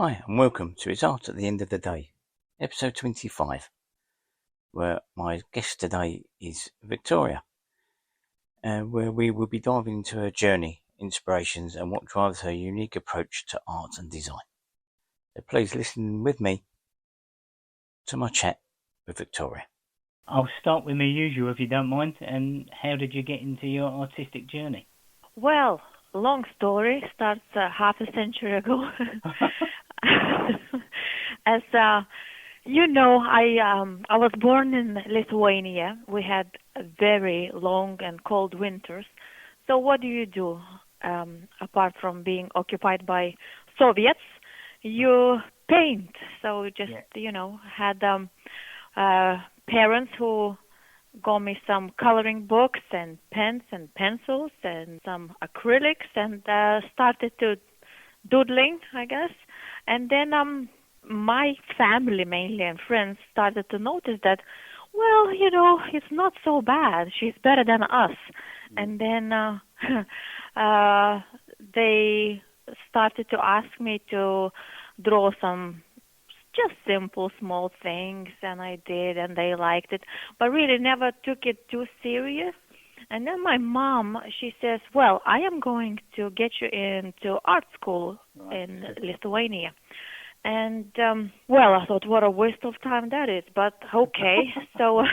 Hi and welcome to It's Art at the End of the Day, episode 25, where my guest today is Victoria, where we will be diving into her journey, inspirations and what drives her unique approach to art and design. So please listen with me to my chat with Victoria. I'll start with my usual if you don't mind. And how did you get into your artistic journey? Well, long story, starts half a century ago. As you know, I was born in Lithuania. We had very long and cold winters. So what do you do apart from being occupied by Soviets? You paint. So just had parents who got me some coloring books and pens and pencils and some acrylics and started to doodling, I guess. And then my family mainly and friends started to notice that, well, it's not so bad. She's better than us. And then they started to ask me to draw some just simple, small things, and I did, and they liked it, but really never took it too serious. And then my mom, she says, well, I am going to get you into art school in Lithuania. And, well, I thought, what a waste of time that is, but okay. So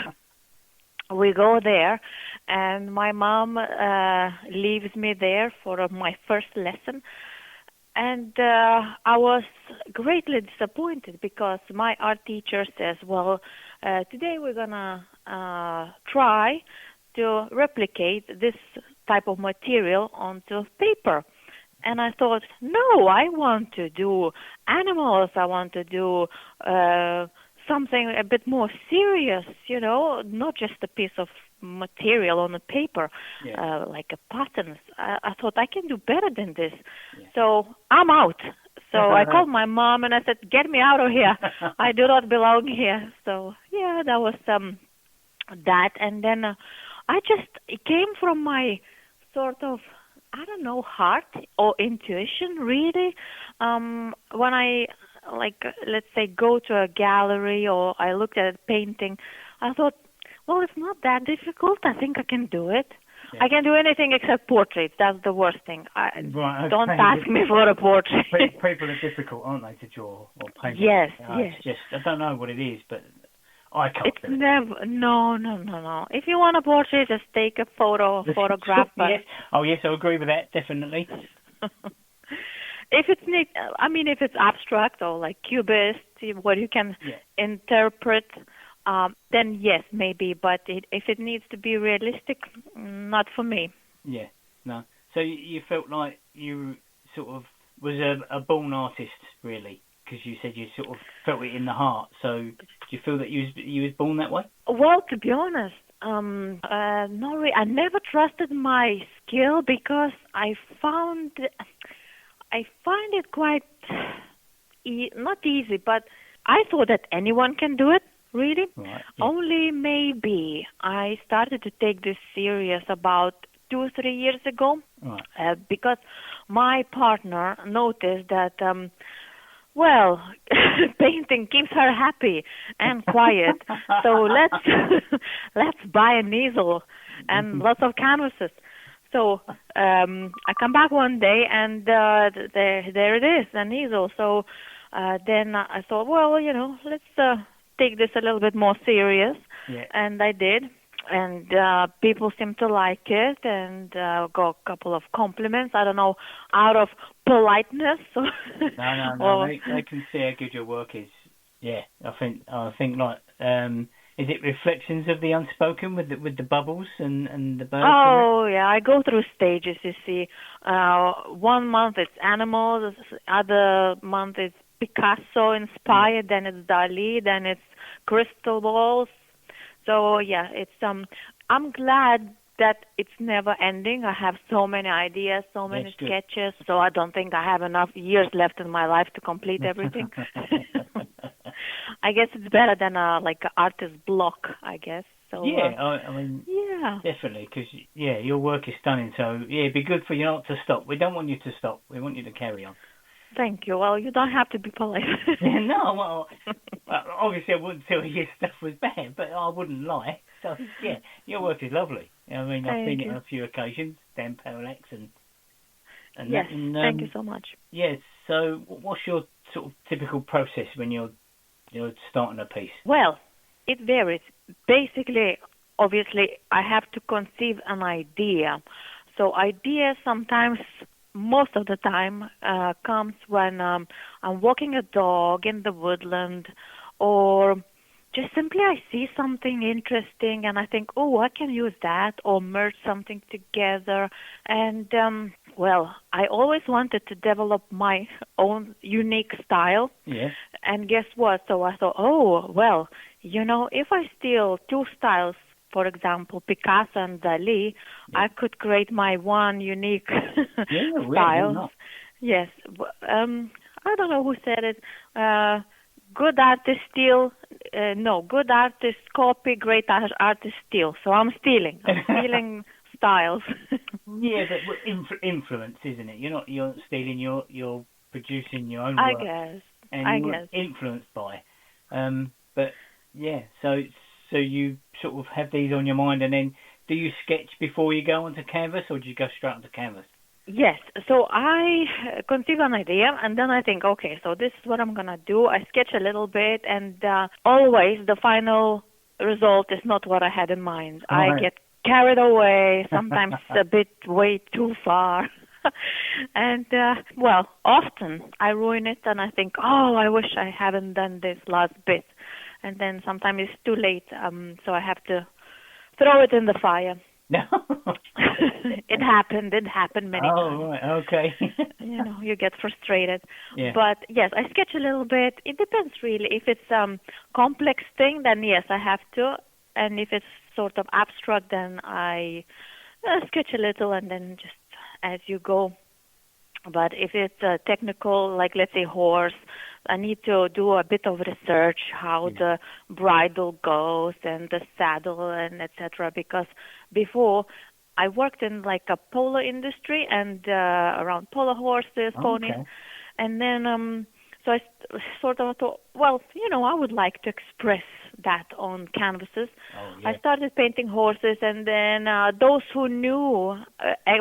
we go there, and my mom leaves me there for my first lesson. And I was greatly disappointed because my art teacher says, well, today we're going to try to replicate this type of material onto paper. And I thought, no, I want to do animals. I want to do something a bit more serious, not just a piece of material on a paper, like a patterns. I thought I can do better than this. Yeah. So I'm out. So I called my mom and I said, get me out of here. I do not belong here. So, yeah, that was that. And then it came from my sort of, I don't know, heart or intuition, really. When I, let's say, go to a gallery or I looked at a painting, I thought, well, it's not that difficult. I think I can do it. Yeah. I can do anything except portraits. That's the worst thing. Don't ask me for a portrait. People are difficult, aren't they, to draw or paint? Yes, yes. It's just, I don't know what it is, but I can't it's do it. Never, no. If you want a portrait, just take a photograph. Yes. Oh, yes, I agree with that, definitely. If it's neat, if it's abstract or like cubist, where you can interpret, then yes, maybe. But if it needs to be realistic, not for me. Yeah, no. So you felt like you sort of was a born artist, really, because you said you sort of felt it in the heart. So do you feel that you was born that way? Well, to be honest, no, I never trusted my skill because I find it quite not easy, but I thought that anyone can do it, really. Right, yeah. Only maybe I started to take this serious about 2-3 years ago, right. Because my partner noticed that, well, painting keeps her happy and quiet, so let's buy an easel and lots of canvases. So I come back one day and there it is, an easel. So then I thought, well, let's take this a little bit more serious. Yeah. And I did. And people seem to like it and got a couple of compliments. I don't know, out of politeness. No. They can see how good your work is. Yeah, I think like... is it reflections of the unspoken with the bubbles and the birds? Oh, yeah, I go through stages, you see. 1 month it's animals, other month it's Picasso inspired, then it's Dali, then it's crystal balls. So, yeah, it's I'm glad that it's never ending. I have so many ideas, so many sketches, so I don't think I have enough years left in my life to complete everything. I guess it's better than an artist block, I guess. So definitely, because your work is stunning. So it'd be good for you not to stop. We don't want you to stop. We want you to carry on. Thank you. Well, you don't have to be polite. No, well, obviously I wouldn't tell you your stuff was bad, but I wouldn't lie. So, yeah, your work is lovely. I mean, I've seen it on a few occasions, Dan Parallax and yes, that. And, thank you so much. Yes, so what's your sort of typical process when you're starting a piece? Well, it varies. Basically, obviously, I have to conceive an idea. So ideas sometimes, most of the time, comes when I'm walking a dog in the woodland, or just simply I see something interesting and I think, oh, I can use that, or merge something together. And well, I always wanted to develop my own unique style. Yeah. And guess what? So I thought, oh, well, if I steal two styles, for example, Picasso and Dali, I could create my one unique style. Yes. I don't know who said it. Good artists steal. Good artists copy, great artists steal. So I'm stealing. I'm stealing styles. Yeah, but influence, isn't it? You're not stealing. You're producing your own work. I guess. And you're influenced by. But yeah, so you sort of have these on your mind, and then do you sketch before you go onto canvas, or do you go straight onto canvas? Yes. So I conceive an idea, and then I think, okay, so this is what I'm gonna do. I sketch a little bit, and always the final result is not what I had in mind. Right. I get carried away, sometimes a bit way too far. And, well, often I ruin it and I think, oh, I wish I hadn't done this last bit. And then sometimes it's too late, so I have to throw it in the fire. No. It happened many times. Oh, right, okay. You get frustrated. Yeah. But, yes, I sketch a little bit. It depends, really. If it's a complex thing, then, yes, I have to. And if it's sort of abstract, then I sketch a little and then just as you go. But if it's technical, like let's say horse, I need to do a bit of research how the bridle goes and the saddle and etc. Because before I worked in like a polo industry and around polo horses, ponies, and then so I sort of thought, well, I would like to express that on canvases. I started painting horses, and then those who knew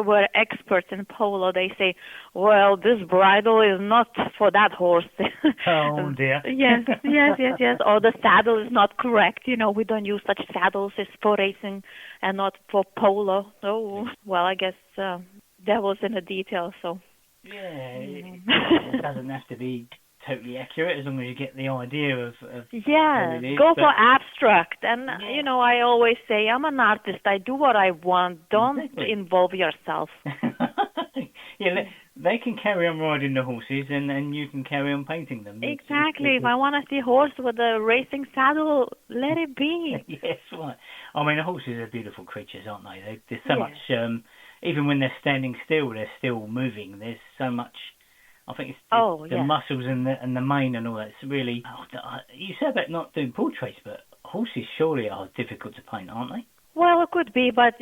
were experts in polo. They say, well, this bridle is not for that horse. Oh, dear. Yes. Or the saddle is not correct. We don't use such saddles. It's for racing and not for polo. So, well, I guess devil's in the detail, so. Yeah, it doesn't have to be totally accurate as long as you get the idea of go for abstract. And I always say I'm an artist. I do what I want. Don't involve yourself. They can carry on riding the horses and you can carry on painting them. Exactly. If I want to see a horse with a racing saddle, let it be. Yes, right. I mean, the horses are beautiful creatures, aren't they? There's so much, even when they're standing still, they're still moving. There's so much. I think it's the muscles and the mane and all that. It's really. You said about not doing portraits, but horses surely are difficult to paint, aren't they? Well, it could be, but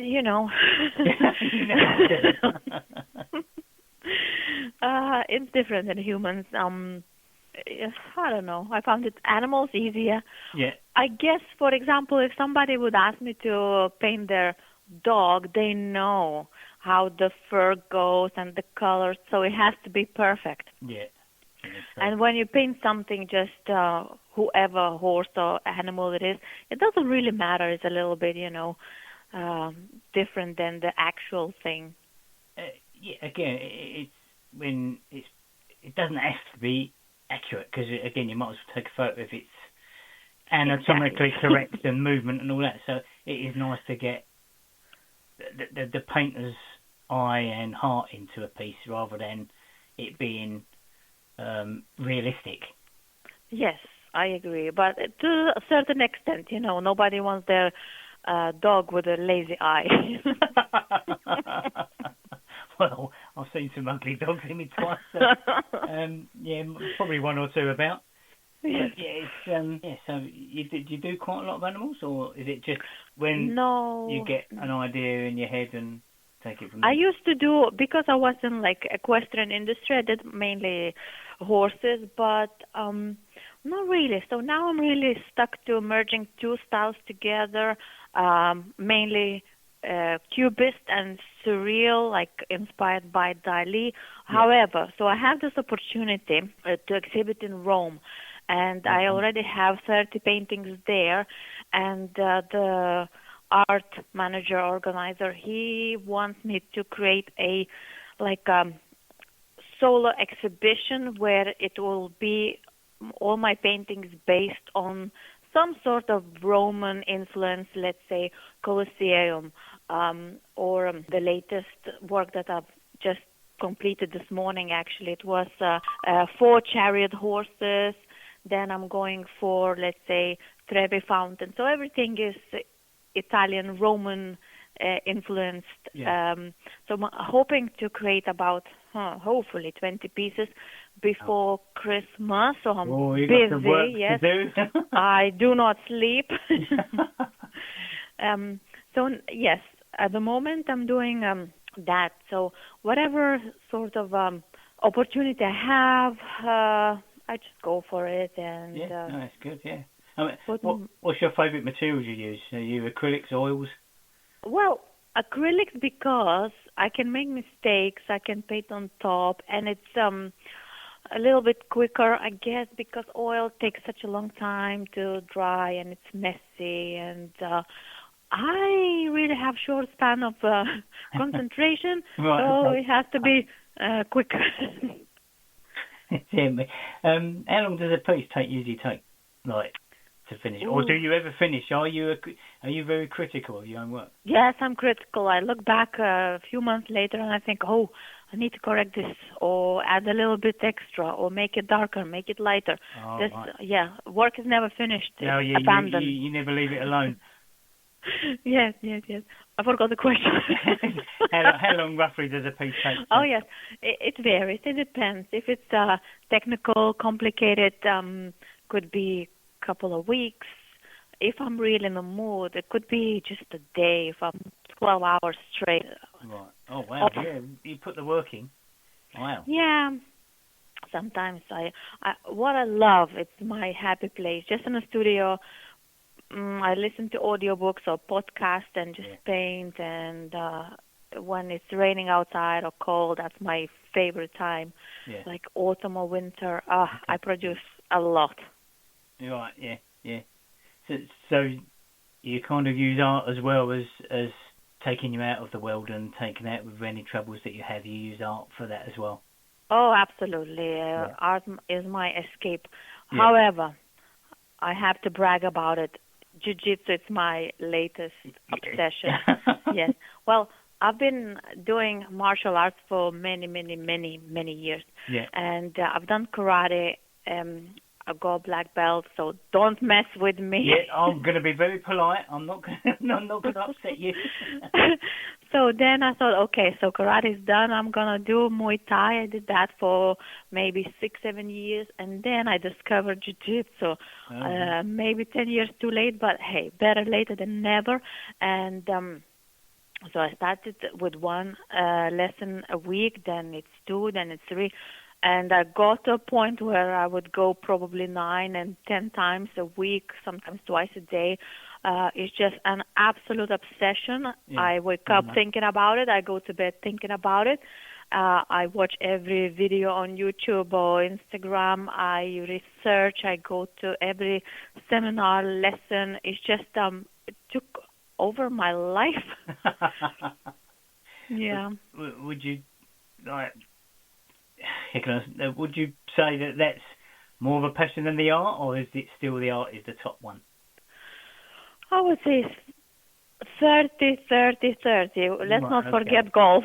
it's different than humans. I don't know. I found animals easier. Yeah. I guess, for example, if somebody would ask me to paint their dog, they know how the fur goes and the colors, so it has to be perfect. Yeah. And when you paint something, just whoever horse or animal it is, it doesn't really matter. It's a little bit, different than the actual thing. Again, it doesn't have to be accurate because again, you might as well take a photo if it's anatomically correct and movement and all that. So it is nice to get the painter's eye and heart into a piece rather than it being realistic. Yes, I agree. But to a certain extent, nobody wants their dog with a lazy eye. Well, I've seen some ugly dogs in me twice. So, probably one or two about. But so you do quite a lot of animals, or is it just when you get an idea in your head and take it from there. I used to do, because I was in like equestrian industry, I did mainly horses, but not really. So now I'm really stuck to merging two styles together, mainly cubist and surreal, like inspired by Dali. However, so I have this opportunity to exhibit in Rome, and I already have 30 paintings there, and the art manager organizer, he wants me to create a like solo exhibition where it will be all my paintings based on some sort of Roman influence, let's say Colosseum, or the latest work that I've just completed this morning. Actually, it was 4 chariot horses. Then I'm going for, let's say, Trevi Fountain. So everything is Italian, Roman influenced. Yeah. So I'm hoping to create about, hopefully, 20 pieces before Christmas. So I'm you busy. got some work yes, to do. I do not sleep. So yes, at the moment I'm doing that. So whatever sort of opportunity I have, I just go for it. And yeah, no, that's good. Yeah. I mean, what's your favourite materials you use? Are you acrylics, oils? Well, acrylics, because I can make mistakes. I can paint on top, and it's a little bit quicker, I guess, because oil takes such a long time to dry and it's messy, and I really have short span of concentration, right, so it has to be quicker. Yeah, how long does a piece usually take, like, to finish? Ooh. Or do you ever finish? Are you very critical of your own work? Yes, I'm critical. I look back a few months later and I think, oh, I need to correct this, or add a little bit extra, or make it darker, make it lighter. Oh, This, right. yeah, work is never finished. No, it's yeah, abandoned. you never leave it alone. Yes. I forgot the question. how long roughly does a piece take? Oh, yes. It varies. It depends. If it's technical, complicated, could be a couple of weeks. If I'm really in the mood, it could be just a day if I'm 12 hours straight. Right. Oh, wow. Yeah, you put the work in. Wow. Yeah. Sometimes what I love, it's my happy place. Just in the studio, I listen to audiobooks or podcasts and just paint. And when it's raining outside or cold, that's my favorite time. Yeah. Like autumn or winter, I produce a lot. Right. Yeah. So you kind of use art as well as taking you out of the world and taking out with any troubles that you have. You use art for that as well. Oh, absolutely. Art is my escape. Yeah. However, I have to brag about it. Jiu-jitsu is my latest obsession. Yes. Well, I've been doing martial arts for many years. Yeah. And I've done karate. I got black belt, so don't mess with me. Yeah, I'm going to be very polite. I'm not going to upset you. So then I thought, okay, so karate is done. I'm going to do Muay Thai. I did that for maybe 6-7 years, and then I discovered Jiu-Jitsu. Maybe 10 years too late, but hey, better later than never. And so I started with 1 lesson a week, then it's 2, then it's 3. And I got to a point where I would go probably 9 and 10 times a week, sometimes twice a day. It's just an absolute obsession. Yeah. I wake up thinking about it. I go to bed thinking about it. I watch every video on YouTube or Instagram. I research. I go to every seminar, lesson. It's just, it took over my life. Yeah. Would you, would you say that that's more of a passion than the art, or is it still the art is the top one? I would say 30. Let's not forget golf.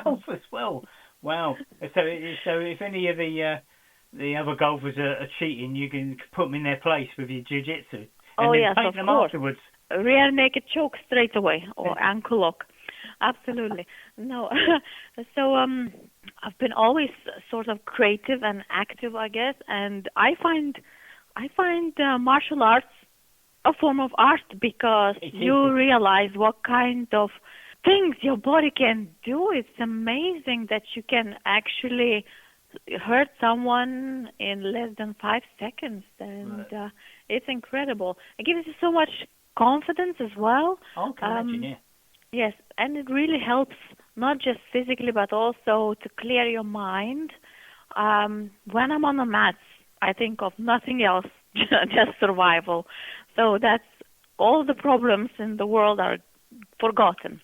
Golf as well. Wow. So if any of the other golfers are cheating, you can put them in their place with your jiu-jitsu. And then paint them course. Afterwards. Rear naked choke straight away, or ankle lock. Absolutely. No. So I've been always sort of creative and active, I guess, and I find martial arts a form of art, because you realize what kind of things your body can do. It's amazing that you can actually hurt someone in less than 5 seconds, and it's incredible. It gives you so much confidence as well. I can imagine, yeah. Yes, and it really helps not just physically but also to clear your mind. When I'm on the mats, I think of nothing else, just survival. So that's all the problems in the world are forgotten.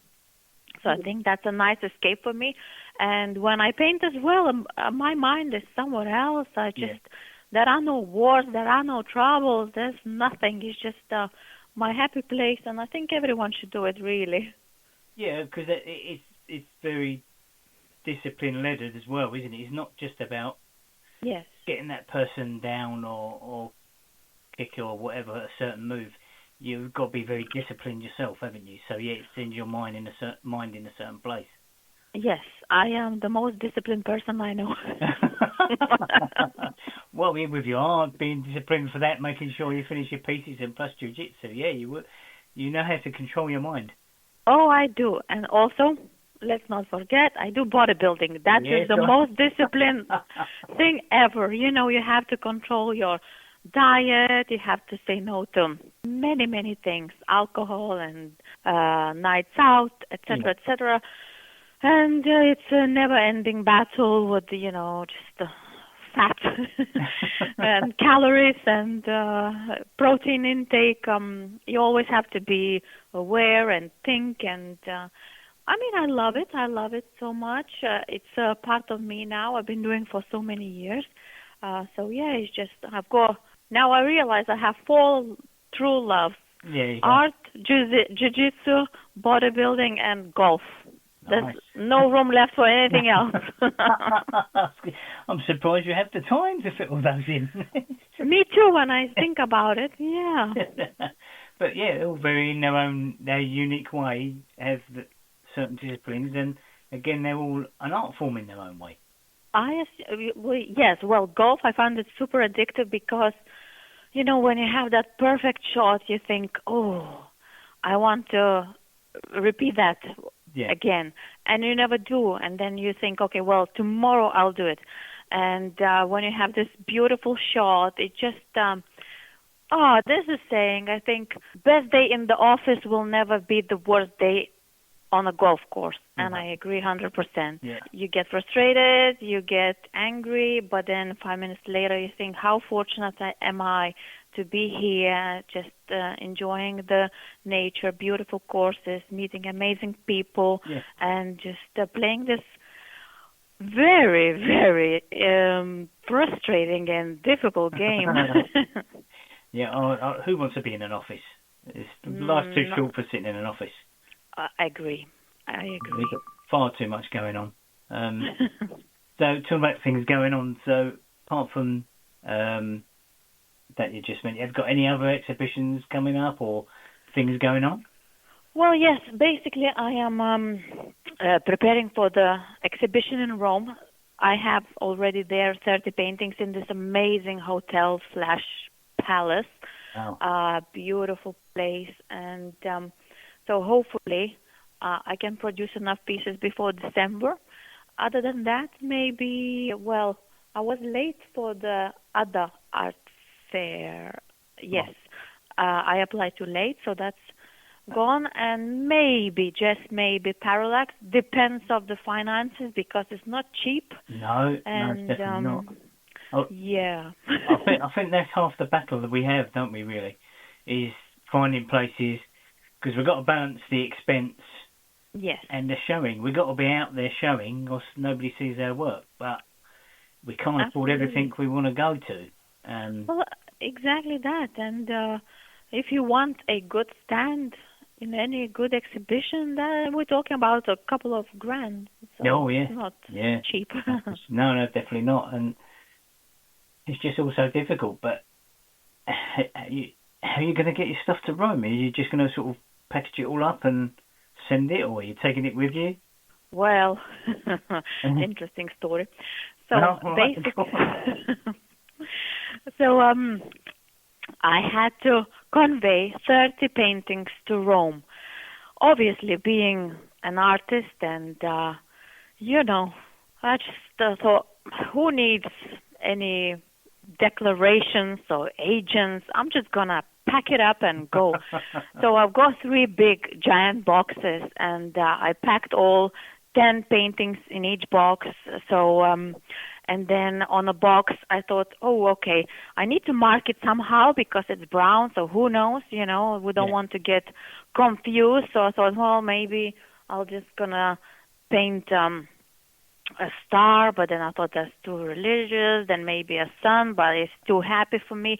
So I think that's a nice escape for me. And when I paint as well, my mind is somewhere else. There are no wars, there are no troubles, there's nothing. It's just my happy place, and I think everyone should do it, really. Yeah, because it's very discipline-led as well, isn't it? It's not just about getting that person down or kick or whatever, a certain move. You've got to be very disciplined yourself, haven't you? So yeah, it sends your mind in a certain place. Yes, I am the most disciplined person I know. Well, yeah, with your art, being disciplined for that, making sure you finish your pieces, and plus jiu-jitsu, yeah, you know how to control your mind. Oh, I do. And also, let's not forget, I do bodybuilding. That is the most disciplined thing ever. You know, you have to control your diet, you have to say no to many, many things, alcohol and nights out, etc., etc. And it's a never-ending battle with, just fat and calories and protein intake. You always have to be aware and think. And I love it. I love it so much. It's a part of me now. I've been doing for so many years. It's just now I realize I have 4 true loves: art, jiu-jitsu, bodybuilding, and golf. There's no room left for anything else. I'm surprised you have the time to fit all those in. Me too, when I think about it, yeah. But yeah, all very in their unique way, have certain disciplines, and again, they're all an art form in their own way. Yes, well, golf, I found it super addictive because, when you have that perfect shot, you think, oh, I want to repeat that again. And you never do. And then you think, okay, well, tomorrow I'll do it. And when you have this beautiful shot, it just, there's a saying, I think, best day in the office will never be the worst day on a golf course. And I agree 100%. Yeah. You get frustrated, you get angry, but then 5 minutes later you think, how fortunate am I to be here, just enjoying the nature, beautiful courses, meeting amazing people, and just playing this very, very frustrating and difficult game. Who wants to be in an office? Life's too short for sitting in an office. I agree. We've got far too much going on. So, talking about things going on, so apart from that you just mentioned, have you got any other exhibitions coming up or things going on? Well, yes. Basically, I am preparing for the exhibition in Rome. I have already there 30 paintings in this amazing hotel/palace. Wow. Beautiful place. And so hopefully I can produce enough pieces before December. Other than that, maybe, I was late for the other art fair. Yes. I applied too late, so that's gone. And maybe, just maybe, Parallax. Depends of the finances because it's not cheap. No, it's definitely not. Yeah. I think that's half the battle that we have, don't we, really? Is finding places, because we've got to balance the expense and the showing. We've got to be out there showing, or nobody sees our work. But we can't afford everything we want to go to. Well, exactly that. And if you want a good stand in any good exhibition, then we're talking about a couple of grand. So it's not cheap. No, definitely not. And it's just also difficult. But how are you going to get your stuff to Rome? Are you just going to sort of package it all up and send it, or are you taking it with you? Well, interesting story. So basically, I had to convey 30 paintings to Rome. Obviously, being an artist, and I just thought, who needs any declarations or agents? I'm just gonna pack it up and go. So I've got 3 big giant boxes, and I packed all 10 paintings in each box. So and then on a box I thought, oh, okay, I need to mark it somehow because it's brown, so who knows, we don't want to get confused. So I thought, well, maybe I'll just gonna paint a star, but then I thought that's too religious. Then maybe a sun, but it's too happy for me.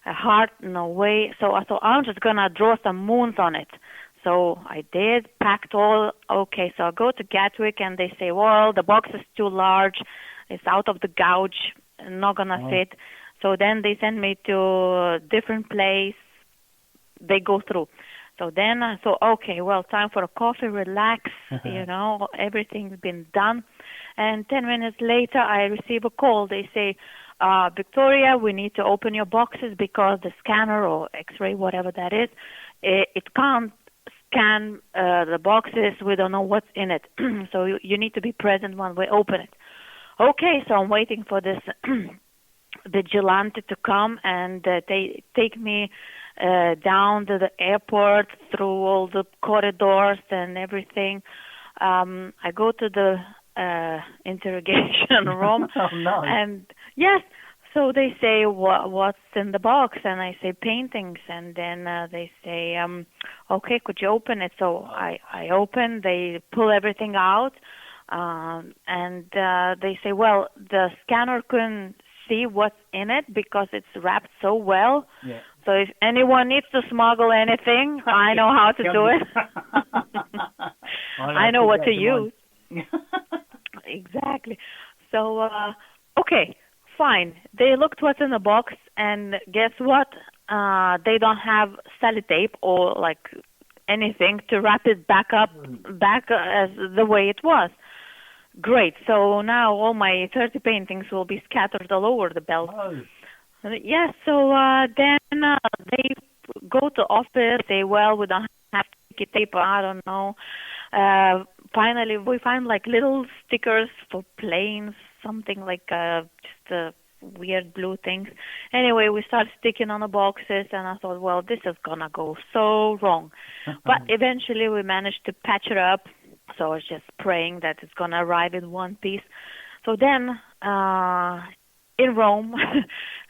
A heart, no way. So I thought, I'm just gonna draw some moons on it. So I did, packed all. Okay, so I go to Gatwick, and they say, well, the box is too large. It's out of the gauge, not gonna fit. So then they send me to a different place. They go through. So then I thought, okay, well, time for a coffee, relax, everything's been done. And 10 minutes later, I receive a call. They say, Victoria, we need to open your boxes because the scanner or X-ray, whatever that is, it can't scan the boxes. We don't know what's in it. So you need to be present when we open it. Okay, so I'm waiting for this vigilante to come and take me down to the airport through all the corridors and everything. I go to the interrogation room. Oh, no. And yes, so they say, what's in the box? And I say, paintings. And then they say, okay, could you open it? So I open, they pull everything out. And they say, well, the scanner couldn't see what's in it because it's wrapped so well. Yeah. So if anyone needs to smuggle anything, I know how to do it. I know what to use. Exactly. So, okay, fine. They looked what's in the box, and guess what? They don't have sellotape or like anything to wrap it back as the way it was. Great. So now all my 30 paintings will be scattered all over the belt. Oh. Yes. So then they go to office. Say, well, we don't have sticky tape. I don't know. Finally, we find like little stickers for planes, something like just weird blue things. Anyway, we start sticking on the boxes, and I thought, well, this is gonna go so wrong. But eventually, we managed to patch it up. So I was just praying that it's gonna arrive in one piece. So then, in Rome,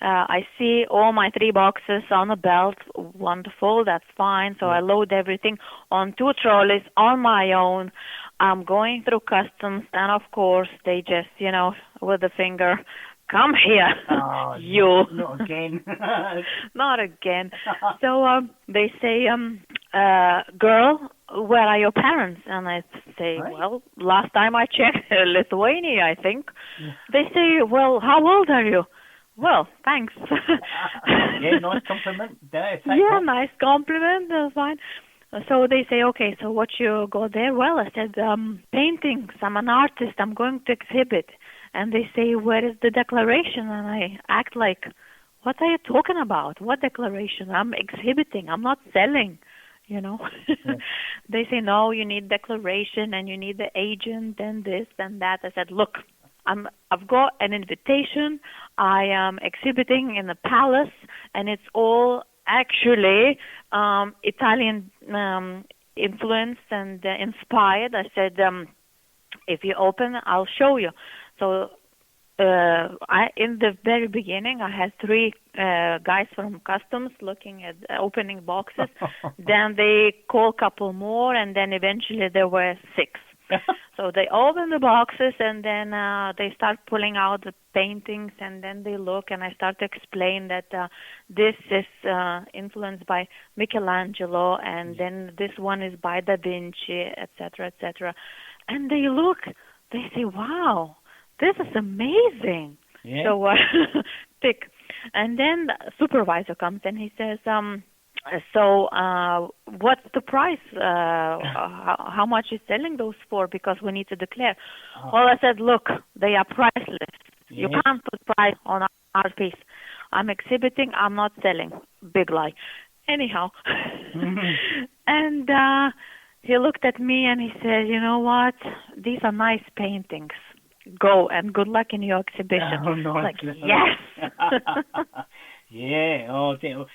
I see all my 3 boxes on a belt. Wonderful, that's fine. So I load everything on 2 trolleys on my own. I'm going through customs, and of course, they just, with the finger, come here, you. Not again. Not again. So they say, girl, where are your parents? And I say, well, last time I checked, Lithuania, I think. Yeah. They say, well, how old are you? Well, thanks. Yeah, nice compliment. Nice compliment. That's fine. So they say, okay, so what you got there? Well, I said, paintings. I'm an artist. I'm going to exhibit. And they say, where is the declaration? And I act like, what are you talking about? What declaration? I'm exhibiting. I'm not selling. Yeah. They say, no, you need declaration and you need the agent and this and that. I said, look, I've got an invitation. I am exhibiting in the palace, and it's all actually Italian influenced and inspired. I said, if you open, I'll show you. So in the very beginning, I had 3 guys from customs looking at opening boxes. Then they call a couple more, and then eventually there were 6. So they open the boxes, and then they start pulling out the paintings, and then they look, and I start to explain that this is influenced by Michelangelo, and then this one is by Da Vinci, etc., etc. And they look, they say, wow, this is amazing. Yeah. So pick. And then the supervisor comes and he says, so what's the price? How much is selling those for? Because we need to declare. Oh. Well, I said, look, they are priceless. Yeah. You can't put price on our piece. I'm exhibiting. I'm not selling. Big lie. Anyhow. And he looked at me and he said, "You know what? These are nice paintings. Go and good luck in your exhibition." Oh, nice. Like, yes. Yeah. Oh, dear.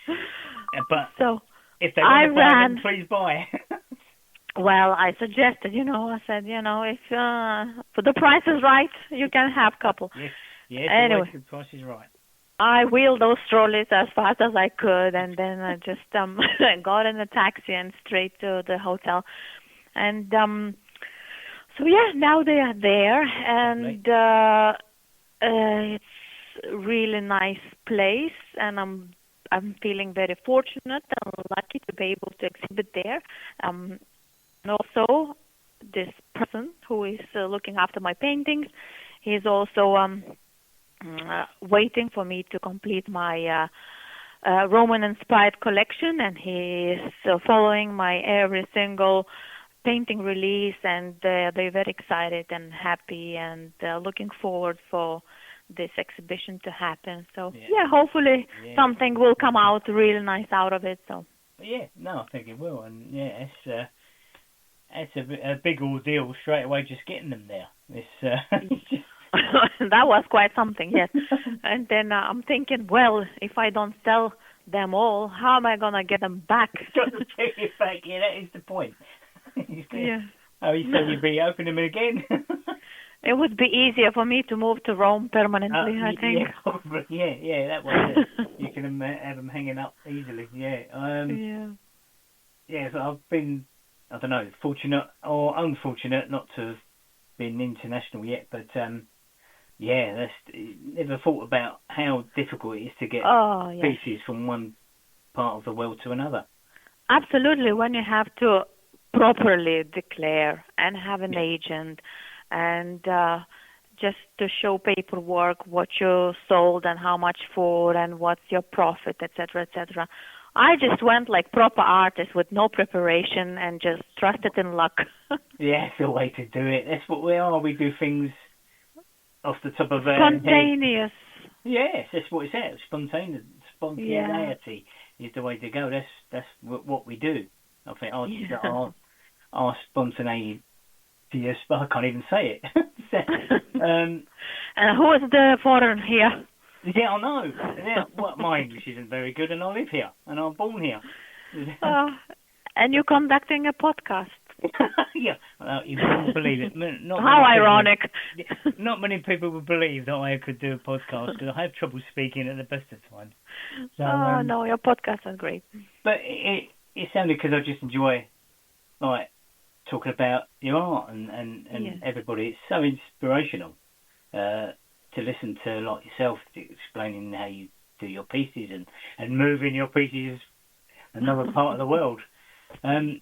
But So if they I want to buy ran. them, please buy. Well, I suggested, I said, if for the price is right, you can have a couple. Yes. Anyway, The price is right. I wheeled those trolleys as fast as I could, and then I just got in a taxi and straight to the hotel. And so yeah, now they are there, and it's a really nice place, and I'm feeling very fortunate and lucky to be able to exhibit there. And also, this person who is looking after my paintings, he's also waiting for me to complete my Roman-inspired collection, and he is following my every single painting release, and they're very excited and happy and looking forward for this exhibition to happen. So hopefully something will come out really nice out of it. So I think it will, and it's a big ordeal straight away just getting them there. That was quite something, yes. And then I'm thinking, well, if I don't sell them all, how am I gonna get them back? Got to take it back. Yeah, that is the point. Yeah. Oh, you said you'd be opening them again? It would be easier for me to move to Rome permanently, I think. Yeah, probably. Yeah, that was it. You can have them hanging up easily. Yeah. So I've been, I don't know, fortunate or unfortunate not to have been international yet, but never thought about how difficult it is to get pieces from one part of the world to another. Absolutely, when you have to properly declare and have an agent and just to show paperwork what you sold and how much for and what's your profit, etc., etc. I just went like proper artist with no preparation and just trusted in luck. Yeah, it's the way to do it. That's what we are. We do things off the top of our spontaneous. Head. Yes, that's what it's at. Spontaneity is the way to go. That's what we do. I think our spontaneity. I can't even say it. And who is the foreigner here? Yeah, I know. Yeah, well, my English isn't very good, and I live here, and I'm born here. And you're conducting a podcast. Yeah, you wouldn't believe it. How ironic. Not many people would believe that I could do a podcast, because I have trouble speaking at the best of times. So, no, your podcasts are great. But it's only because I just enjoy, like, talking about your art and everybody. It's so inspirational to listen to, like yourself, explaining how you do your pieces and moving your pieces another part of the world. And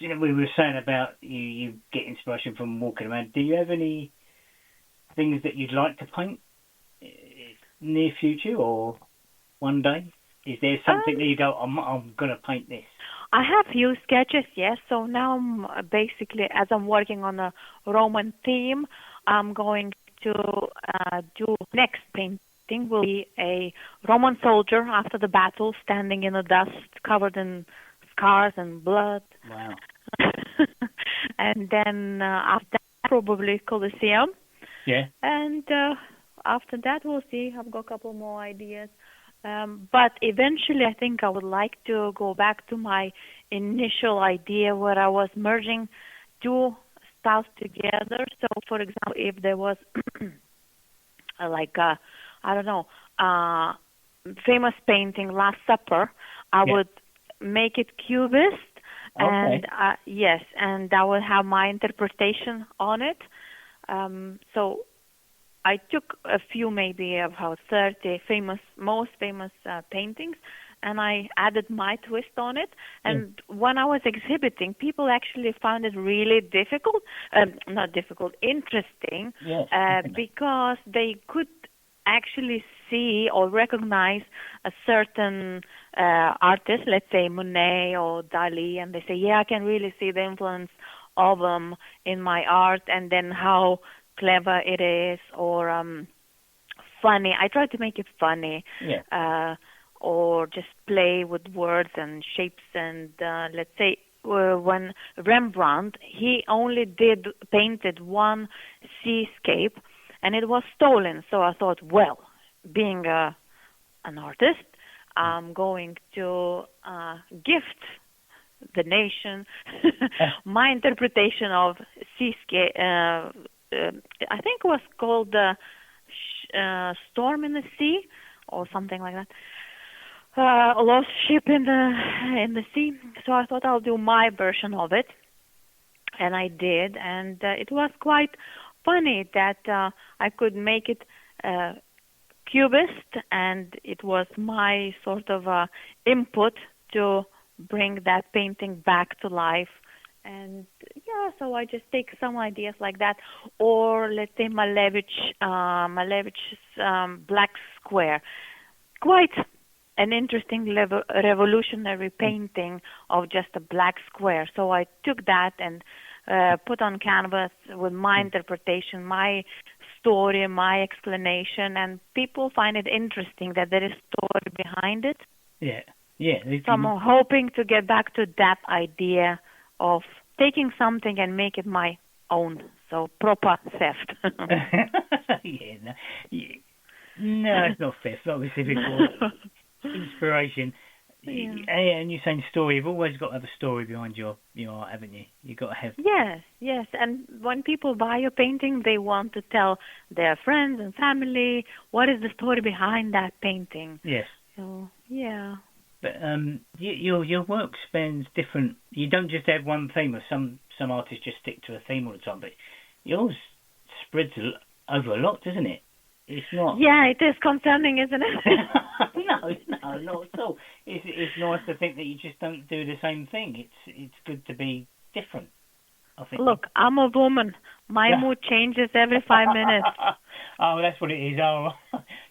we were saying about you get inspiration from walking around. Do you have any things that you'd like to paint in the near future or one day? Is there something that you go, I'm going to paint this? I have few sketches, yes. So now I'm basically, as I'm working on a Roman theme, I'm going to do next painting will be a Roman soldier after the battle, standing in the dust, covered in scars and blood. Wow. And then after that, probably Colosseum. Yeah. And after that, we'll see. I've got a couple more ideas. But eventually, I think I would like to go back to my initial idea where I was merging two styles together. So, for example, if there was famous painting, Last Supper, I would make it cubist. Okay. And yes, and I would have my interpretation on it. So I took a few, maybe about 30 most famous paintings, and I added my twist on it. And when I was exhibiting, people actually found it really interesting, because they could actually see or recognize a certain artist, let's say Monet or Dali, and they say, I can really see the influence of them in my art, and then how clever it is, or funny. I try to make it funny, or just play with words and shapes, and let's say when Rembrandt, he only painted one seascape, and it was stolen. So I thought, well, being an artist, I'm going to gift the nation my interpretation of seascape. I think it was called Storm in the Sea or something like that. A lost ship in the sea. So I thought I'll do my version of it, and I did, and it was quite funny that I could make it cubist, and it was my sort of input to bring that painting back to life. And yeah, so I just take some ideas like that, or let's say Malevich's Black Square, quite an interesting revolutionary painting of just a black square. So I took that and put on canvas with my interpretation, my story, my explanation, and people find it interesting that there is story behind it. Yeah, yeah. So I'm hoping to get back to that idea of taking something and make it my own. So proper theft. No, it's not theft. Obviously, before inspiration. Yeah. And you're saying story. You've always got to have a story behind your art, haven't you? You've got to have. Yes. And when people buy your painting, they want to tell their friends and family what is the story behind that painting. Yes. So yeah. But your work spans different. You don't just have one theme. Or some artists just stick to a theme all the time. But yours spreads over a lot, doesn't it? It's not. Yeah, it is concerning, isn't it? No, not at all. It's nice to think that you just don't do the same thing. It's good to be different, I think. Look, I'm a woman. My mood changes every 5 minutes. Oh, that's what it is. Oh,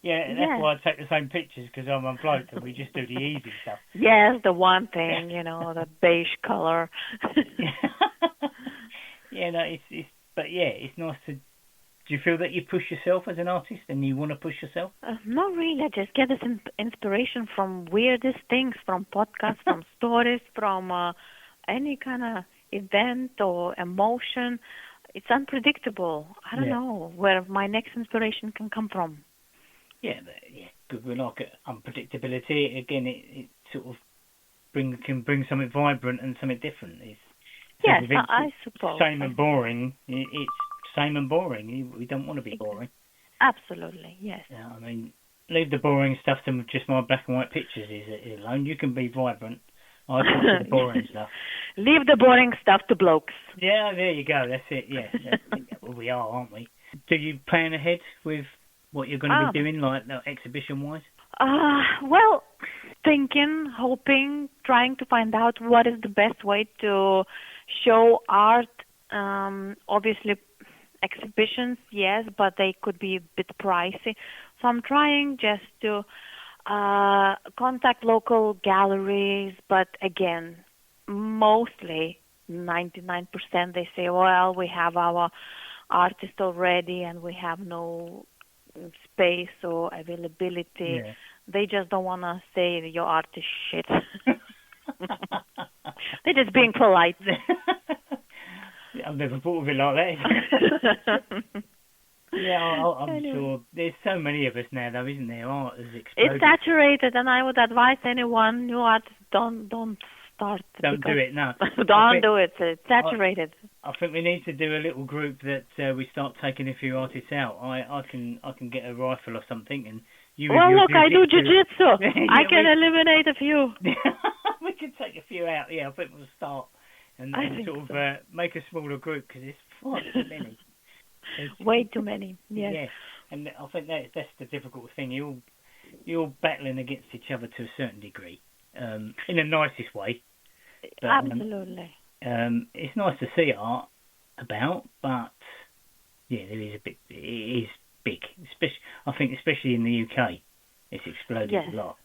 yeah, that's why I take the same pictures, because I'm a bloke and we just do the easy stuff. Yes, the one thing, the beige color. Yeah, no, it's nice to. Do you feel that you push yourself as an artist and you want to push yourself? Not really. I just get this inspiration from weirdest things, from podcasts, from stories, from any kind of event or emotion. It's unpredictable. I don't know where my next inspiration can come from. Yeah, good. We like unpredictability. Again, it sort of can bring something vibrant and something different. Yes, I suppose. Same and boring. It's same and boring. We don't want to be boring. Absolutely, yes. Yeah, I mean, leave the boring stuff to just my black and white pictures alone. You can be vibrant. I can do the boring stuff. Leave the boring stuff to blokes. Yeah, there you go. That's it. Yeah, well, we are, aren't we? Do you plan ahead with what you're going to be doing, like exhibition-wise? Well, thinking, hoping, trying to find out what is the best way to show art. Obviously, exhibitions, yes, but they could be a bit pricey. So I'm trying just to contact local galleries, but again, mostly 99% they say, well, we have our artist already and we have no space or availability. Yeah. They just don't want to say your art is shit. They're just being polite. I've never thought of it like that. Yeah, I'm sure. There's so many of us now, though, isn't there? Art has exploded. It's saturated, and I would advise anyone, new artists, don't start. Don't do it, no. Don't do it. It's saturated. I think we need to do a little group that we start taking a few artists out. I can get a rifle or something, and you. Well, look, I do jiu-jitsu. I can eliminate a few. We can take a few out. Yeah, I think we'll start and sort of make a smaller group, because it's far too many. Way too many. Yes. Yeah, and I think that's the difficult thing. You're battling against each other to a certain degree, in the nicest way. But, absolutely. It's nice to see art about, but yeah, it is big. I think especially in the UK, it's exploded a lot.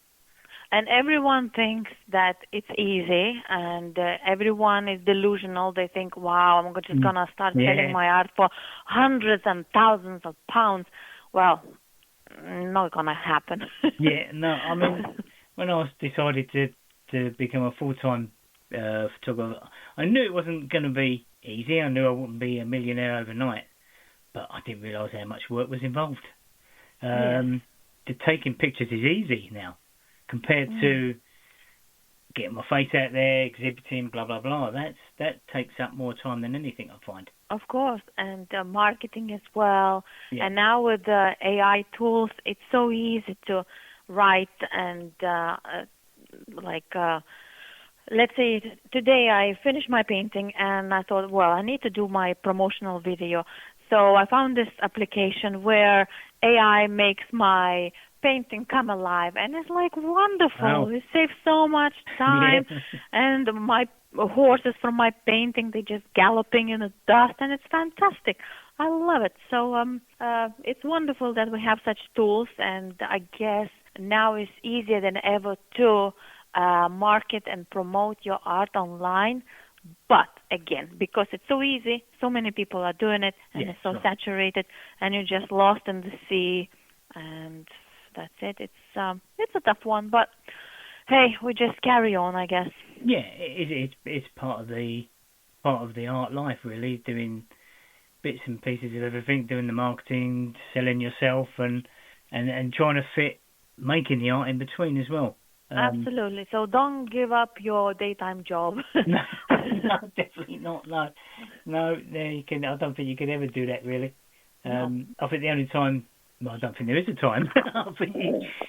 And everyone thinks that it's easy, and everyone is delusional. They think, wow, I'm just going to start selling my art for hundreds and thousands of pounds. Well, not going to happen. Yeah, no, I mean, when I decided to become a full-time photographer. I knew it wasn't going to be easy. I knew I wouldn't be a millionaire overnight, but I didn't realise how much work was involved. Taking pictures is easy now compared to getting my face out there, exhibiting, blah blah blah. That takes up more time than anything, I find. Of course, and marketing as well. Yeah. And now with the AI tools, it's so easy to write and let's say today I finished my painting and I thought, well, I need to do my promotional video. So I found this application where AI makes my painting come alive, and it's like wonderful. Wow. It saves so much time. Yeah. And my horses from my painting, they just galloping in the dust, and it's fantastic. I love it. So it's wonderful that we have such tools, and I guess now it's easier than ever to market and promote your art online. But again, because it's so easy, so many people are doing it, and it's so saturated, and you're just lost in the sea, and that's it. It's a tough one, but hey, we just carry on, I guess. Yeah, it's part of the art life, really, doing bits and pieces of everything, doing the marketing, selling yourself, and trying to fit making the art in between as well. Absolutely. So don't give up your daytime job. No, definitely not. No. You can. I don't think you could ever do that, really. No. I think the only time. Well, I don't think there is a time. I think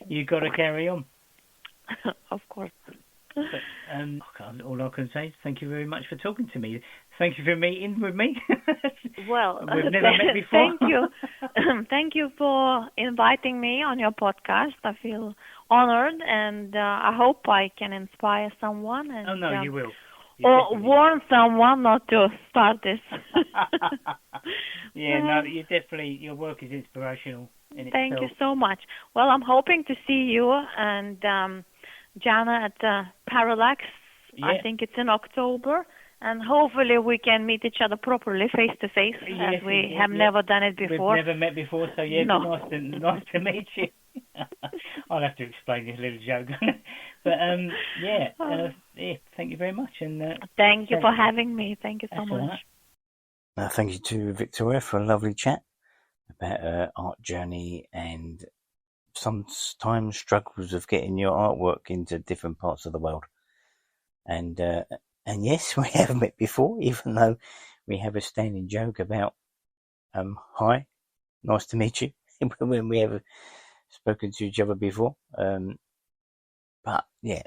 you got to carry on. Of course. But, all I can say is thank you very much for talking to me. Thank you for meeting with me. Well, we've never met before. Thank you. Thank you for inviting me on your podcast. I feel honored, and I hope I can inspire someone. And, oh no, you will. Or warn someone not to start this. Yeah, no, you definitely. Your work is inspirational in itself. Thank you so much. Well, I'm hoping to see you and Jana at Parallax. Yeah. I think it's in October. And hopefully we can meet each other properly, face to face, as we have never done it before. We've never met before, so yeah, No. nice to meet you. I'll have to explain this little joke. But thank you very much. And thank you for having me. Thank you so much. Right. Thank you to Victoria for a lovely chat about her art journey and sometimes struggles of getting your artwork into different parts of the world. And yes, we haven't met before, even though we have a standing joke about hi, nice to meet you, when we have spoken to each other before. But yeah,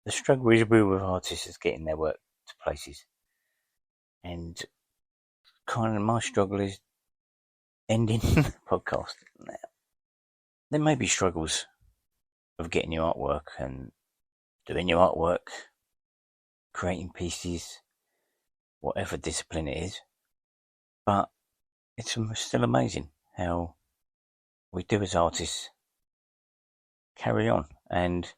the struggle is real with artists is getting their work to places. And kind of my struggle is ending the podcast. Now, there may be struggles of getting your artwork and doing your artwork, creating pieces, whatever discipline it is. But it's still amazing how we do as artists carry on, and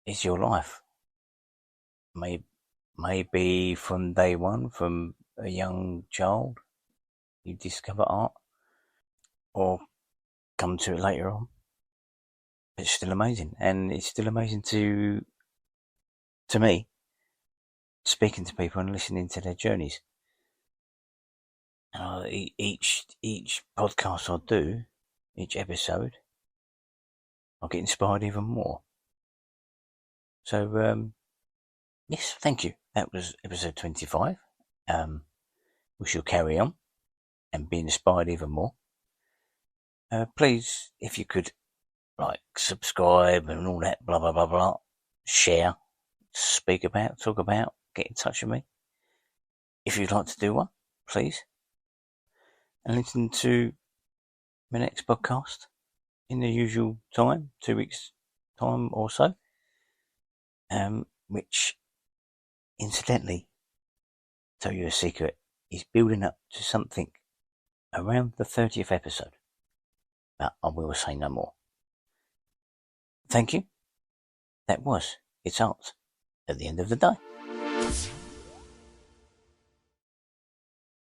it's your life. Maybe from day one, from a young child, you discover art, or come to it later on. It's still amazing, and it's still amazing to me, speaking to people and listening to their journeys. Each podcast I do, each episode, I get inspired even more. So, yes, thank you. That was episode 25. We shall carry on and be inspired even more. Please, if you could, subscribe and all that, blah, blah, blah, blah, share, speak about, talk about, get in touch with me. If you'd like to do one, please. And listen to my next podcast in the usual time, 2 weeks' time or so. Which, incidentally, tell you a secret, is building up to something around the 30th episode. But I will say no more. Thank you. That was It's Art at the End of the Day.